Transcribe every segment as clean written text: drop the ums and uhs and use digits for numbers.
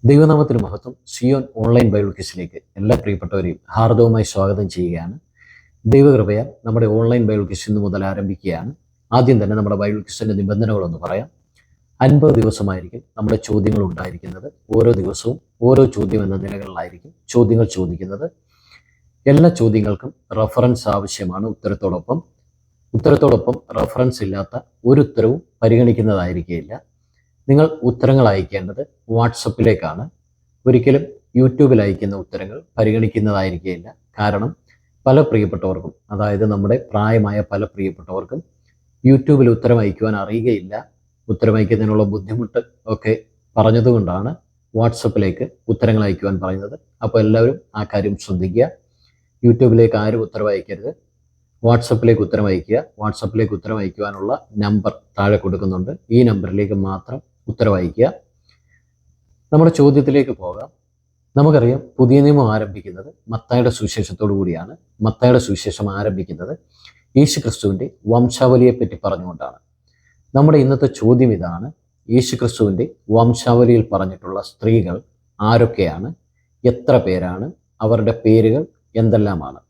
ദൈവനാമത്തിന് മഹത്വം. Zion online Bible ക്വിസിലേക്ക് എല്ലാ പ്രിയപ്പെട്ടവരെയും ഹാർദവമായി സ്വാഗതം ചെയ്യുകയാണ്. ദൈവകൃപയാൽ നമ്മുടെ ഓൺലൈൻ ബൈബിൾ ക്വിസ് ഇന്ന് മുതൽ ആരംഭിക്കുകയാണ്. ആദ്യം തന്നെ നമ്മുടെ ബൈബിൾ ക്വിസിൻ്റെ നിബന്ധനകളൊന്ന് പറയാം. 50 ദിവസമായിരിക്കും നമ്മുടെ ചോദ്യങ്ങൾ ഉണ്ടായിരിക്കുന്നത്. ഓരോ ദിവസവും ഓരോ ചോദ്യം എന്ന നിലകളിലായിരിക്കും ചോദ്യങ്ങൾ ചോദിക്കുന്നത്. എല്ലാ ചോദ്യങ്ങൾക്കും റഫറൻസ് ആവശ്യമാണ്. ഉത്തരത്തോടൊപ്പം റഫറൻസ് ഇല്ലാത്ത ഒരു ഉത്തരവും പരിഗണിക്കുന്നതായിരിക്കില്ല. നിങ്ങൾ ഉത്തരങ്ങൾ അയക്കേണ്ടത് വാട്സപ്പിലേക്കാണ്. ഒരിക്കലും യൂട്യൂബിൽ അയക്കുന്ന ഉത്തരങ്ങൾ പരിഗണിക്കുന്നതായിരിക്കില്ല. കാരണം പല പ്രിയപ്പെട്ടവർക്കും, അതായത് നമ്മുടെ പ്രായമായ പല പ്രിയപ്പെട്ടവർക്കും യൂട്യൂബിൽ ഉത്തരം അയക്കുവാൻ അറിയുകയില്ല. ഉത്തരം അയക്കുന്നതിനുള്ള ബുദ്ധിമുട്ട് ഒക്കെ പറഞ്ഞതുകൊണ്ടാണ് വാട്സപ്പിലേക്ക് ഉത്തരങ്ങൾ അയക്കുവാൻ പറയുന്നത്. അപ്പോൾ എല്ലാവരും ആ കാര്യം ശ്രദ്ധിക്കുക. യൂട്യൂബിലേക്ക് ആരും ഉത്തരം അയക്കരുത്. വാട്സപ്പിലേക്ക് ഉത്തരം അയക്കുക. വാട്സപ്പിലേക്ക് ഉത്തരം അയക്കുവാനുള്ള നമ്പർ താഴെ കൊടുക്കുന്നുണ്ട്. ഈ നമ്പറിലേക്ക് മാത്രം ഉത്തരം അയക്കുക. നമ്മുടെ ചോദ്യത്തിലേക്ക് പോകാം. നമുക്കറിയാം, പുതിയ നിയമം ആരംഭിക്കുന്നത് മത്തായിയുടെ സുവിശേഷത്തോടു കൂടിയാണ്. മത്തായിയുടെ സുവിശേഷം ആരംഭിക്കുന്നത് യേശുക്രിസ്തുവിൻ്റെ വംശാവലിയെപ്പറ്റി പറഞ്ഞുകൊണ്ടാണ്. നമ്മുടെ ഇന്നത്തെ ചോദ്യം ഇതാണ്: യേശുക്രിസ്തുവിൻ്റെ വംശാവലിയിൽ പറഞ്ഞിട്ടുള്ള സ്ത്രീകൾ ആരൊക്കെയാണ്? എത്ര പേരാണ്? അവരുടെ പേരുകൾ എന്തെല്ലാമാണ്?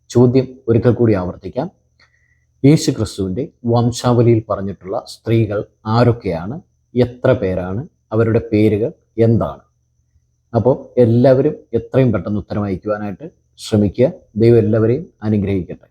ചോദ്യം ഒരിക്കൽ കൂടി ആവർത്തിക്കാം. യേശുക്രിസ്തുവിൻ്റെ വംശാവലിയിൽ പറഞ്ഞിട്ടുള്ള സ്ത്രീകൾ ആരൊക്കെയാണ്? എത്ര പേരാണ്? അവരുടെ പേരുകൾ എന്താണ്? അപ്പോൾ എല്ലാവരും എത്രയും പെട്ടെന്ന് ഉത്തരം അയക്കുവാനായിട്ട് ശ്രമിക്കുക. ദൈവം എല്ലാവരെയും അനുഗ്രഹിക്കട്ടെ.